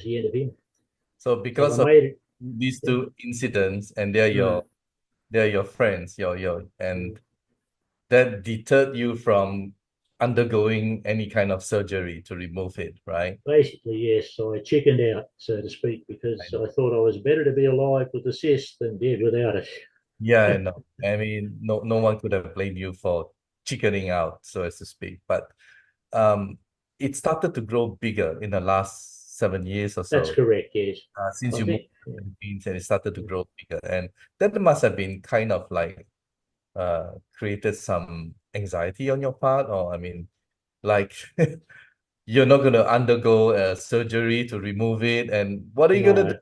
the end of him. So But I because of made it. these Yeah. two incidents, and they're Mm, your friends, your mm. and that deterred you from undergoing any kind of surgery to remove it, right? Basically, yes, I chickened out, so to speak, I because know. I thought I was better to be alive with the cyst than dead without it. Yeah, I know. I mean, no one could have blamed you for chickening out, so as to speak. But um, it started to grow bigger in the last 7 years or That's so, correct, yes. since I you moved think, to the Philippines, and it started to grow bigger. And that must have been kind of like created some anxiety on your part, or I mean, like you're not going to undergo a surgery to remove it, and what are you going to do?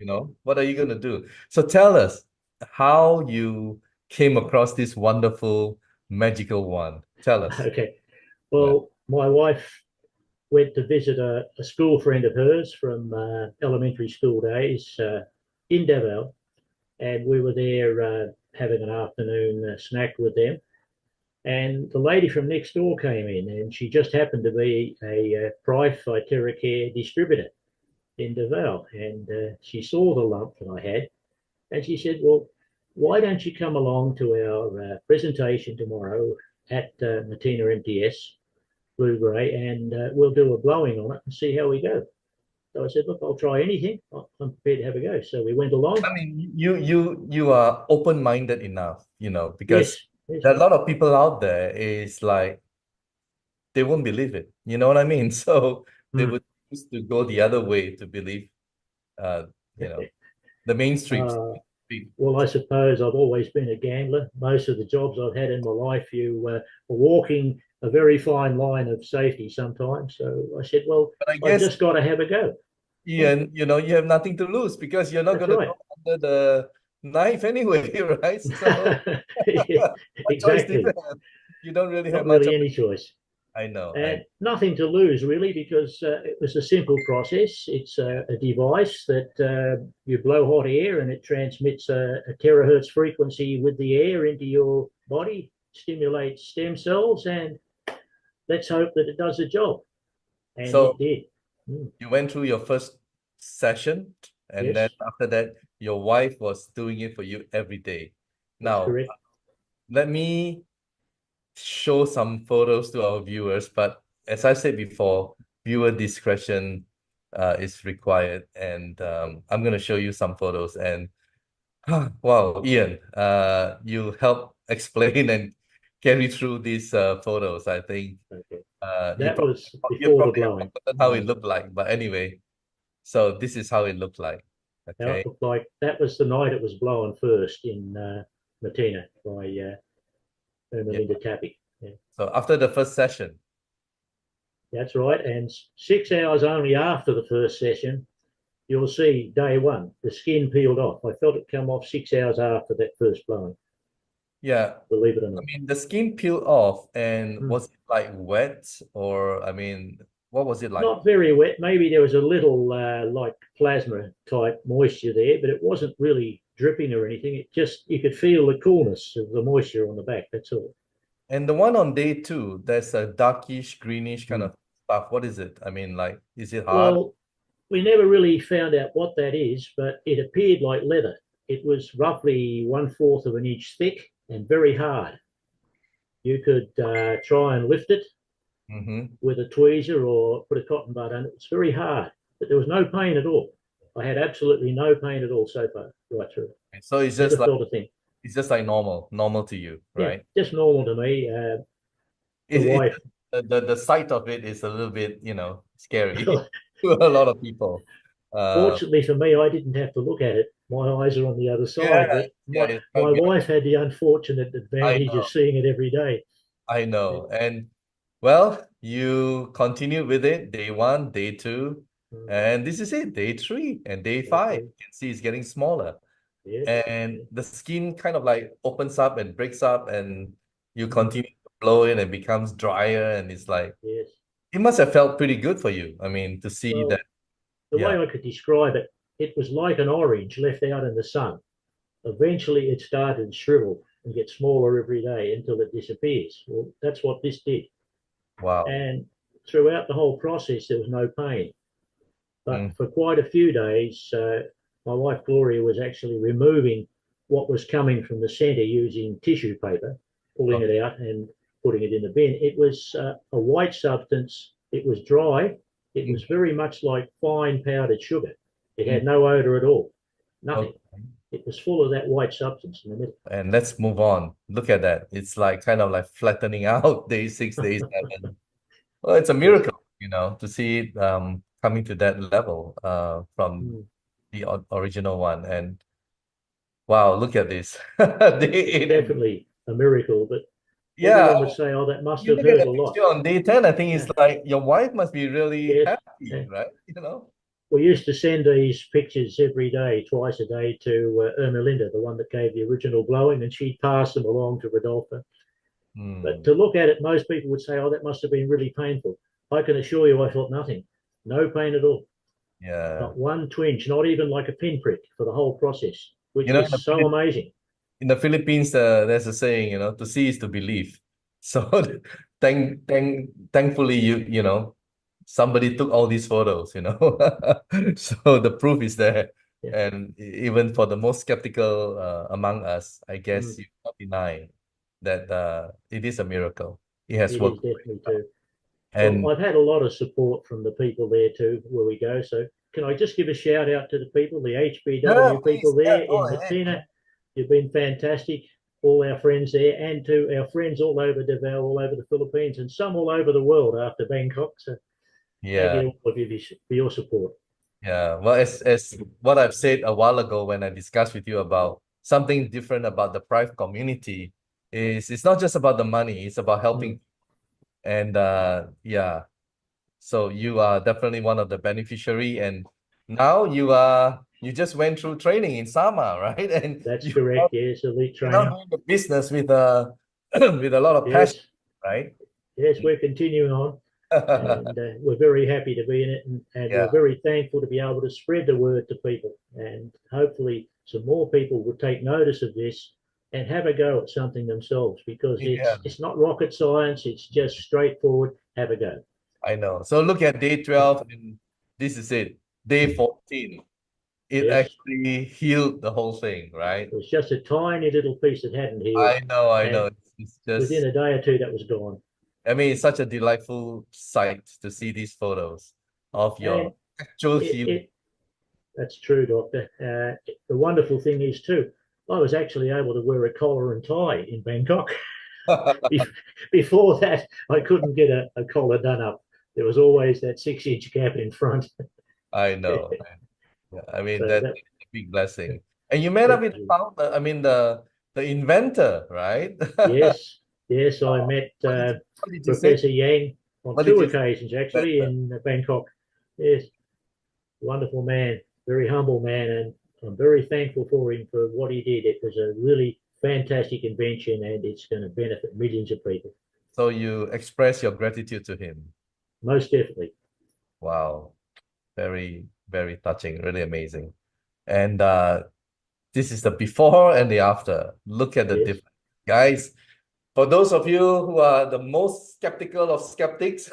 no. What are you going to do? So tell us how you came across this wonderful magical one. Tell us. Okay. Yeah. Well, my wife went to visit a school friend of hers from elementary school days in Davao, and we were there having an afternoon snack with them. And the lady from next door came in, and she just happened to be a Price iTeraCare distributor in Davao. And she saw the lump that I had, and she said, "Well, why don't you come along to our presentation tomorrow at Matina MTS Blue Grey, and we'll do a blowing on it and see how we go." So I said, "Look, I'll try anything. I'm prepared to have a go." So we went along. I mean, you are open-minded enough, Yes, because yes, there are a lot of people out there is like they won't believe it. You know what I mean? So they mm. would choose to go the other way to believe, uh, you know, the mainstream. uh, well, I suppose I've always been a gambler. Most of the jobs I've had in my life, you are walking a very fine line of safety sometimes. So I said, "Well, But I I've guess, just got to have a go." Yeah, Ian, you have nothing to lose because you're not that's going to right. go under the knife anyway, right? So what choice do you Exactly. have? You don't really have Not much really of any choice. I know. And nothing to lose really, because it was a simple process. It's Yeah. a device that you blow hot air and it transmits a terahertz frequency with the air into your body, stimulates stem cells, and let's hope that it does the job. And it So did. Mm, you went through your first session, and then yes, after that, your wife was doing it for you every day. that's Now, correct. let me show some photos to our viewers, but as I said before, viewer discretion is required, and I'm going to show you some photos. And wow, Ian, you help explain and carry through these photos. I think Okay. you That was you before the probably have blowing. forgotten how it looked like, but anyway, so this is how it looked like. How it Okay. looked like that was the night it was blowing first in Matina by Yeah. Melinda Tappy. Yeah. So after the first session, That's right. And 6 hours only after the first session, you'll see day one, the skin peeled off. I felt it come off 6 hours after that first blowing, yeah, believe it or I not. mean, the skin peeled off, and Mm. was it like wet, or I mean, what was it like? Not very wet. Maybe there was a little like plasma type moisture there, but it wasn't really dripping or anything. It just, you could feel the coolness of the moisture on the back. That's all. And the one on day two, there's a darkish, greenish kind Mm. of stuff. What is it? I mean, like, is it hard? Well, we never really found out what that is, but it appeared like leather. It was roughly 1/4 of an inch thick and very hard. You could try and lift it Mm-hmm. with a tweezer or put a cotton bud on it. It's very hard, but there was no pain at all. I had absolutely no pain at all so far, right through. So Never felt a thing. it's just like normal to you, Yeah, right? just normal to me. The It wife, the sight of it is a little bit, scary to a lot of people. Uh, fortunately for me, I didn't have to look at it. My eyes are on the other side, yeah, but yeah, my, it's my quite wife beautiful. had the unfortunate I advantage of know. seeing it every day. I know. And well, you continue with it day one, day two, and this is it, day three and day That's five. it. You can see it's getting smaller. Yes. And the skin kind of like opens up and breaks up, and you Mm, continue to blow it and becomes drier. And it's like, yes. it must have felt pretty good for you. I mean, to see that, Well, the yeah. way I could describe it, it was like an orange left out in the sun. Eventually, it started to shrivel and get smaller every day until it disappears. Well, that's what this did. Wow. And throughout the whole process, there was no pain. But Mm. for quite a few days, my wife Gloria was actually removing what was coming from the centre using tissue paper, pulling Okay. it out and putting it in the bin. It was a white substance. It was dry. It was Mhm. very much like fine powdered sugar. It Mm. had no odor at all, nothing. Okay. It was full of that white substance in the middle. And let's move on. Look at that. It's like kind of like flattening out day 6, day 7. Well, it's a Yes. miracle, to see it coming to that level from Mm. the original one. And wow, look at this. Day It's 8 and definitely a miracle, but yeah, everyone would say, "Oh, that must you have look at hurt the a lot." picture on day 10, I think it's Yeah. like your wife must be really Yes. happy, Yeah. right? We used to send these pictures every day, twice a day, to Ermelinda, the one that gave the original blowing, and she'd pass them along to Rodolfo. But Hmm. to look at it, most people would say, "Oh, that must have been really painful." I can assure you, I felt nothing, no pain at all, Yeah. not one twinge, not even like a pinprick for the whole process, which In the is so amazing. Philippines, there's a saying, to see is to believe. So thankfully, somebody took all these photos. So the proof is there. Yeah. And even for the most skeptical among us, I guess Mm, you cannot deny that it is a miracle. It has it is worked. definitely too. Well, And I've had a lot of support from the people there too, where we go. So can I just give a shout out to the people, the yeah, HBW please, people yeah, there go in ahead, man. Matina? You've been fantastic. All our friends there, and to our friends all over Davao, all over the Philippines, and some all over the world after Bangkok. So thank you Yeah. to all of you for your support. Yeah, well, as what I've said a while ago when I discussed with you about something different about the private community is it's not just about the money, it's about Mm, helping. And yeah, so you are definitely one of the beneficiary, and now you just went through training in Sama, right? And that's correct. Yes, elite you're now training. doing the business with with a lot of passion, Yes, right? yes, we're continuing on. And we're very happy to be in it, and we're Yeah, very thankful to be able to spread the word to people, and hopefully some more people will take notice of this and have a go at something themselves, because yeah, it's not rocket science. It's just straightforward. Have a go. I know. So look at day Yeah. 12, and this is it. Day 14. It Yes, actually healed the whole thing, right? it was just a tiny little piece that hadn't healed, I know. and It's within just, a day or two that was gone. I mean, it's such a delightful sight to see these photos of And your actual it, healing. it that's true, Doctor. The wonderful thing is too, I was actually able to wear a collar and tie in Bangkok. Before that, I couldn't get a collar done up. There was always that 6-inch gap in front. I know. Yeah, I mean, So that's that, a big blessing. And you met up it, with the founder, I mean, the inventor, right? yes, yes, I Wow. met What did you say? Professor Yang on What did two you say? occasions actually Inventor. in Bangkok. Yes, wonderful man, very humble man, and I'm very thankful for him for what he did. It was a really fantastic invention, and it's going to benefit millions of people. So you express your gratitude to him. Most definitely. Wow. Very, very touching, really amazing. And this is the before and the after. Look at the Yes. difference. Guys, for those of you who are the most skeptical of skeptics,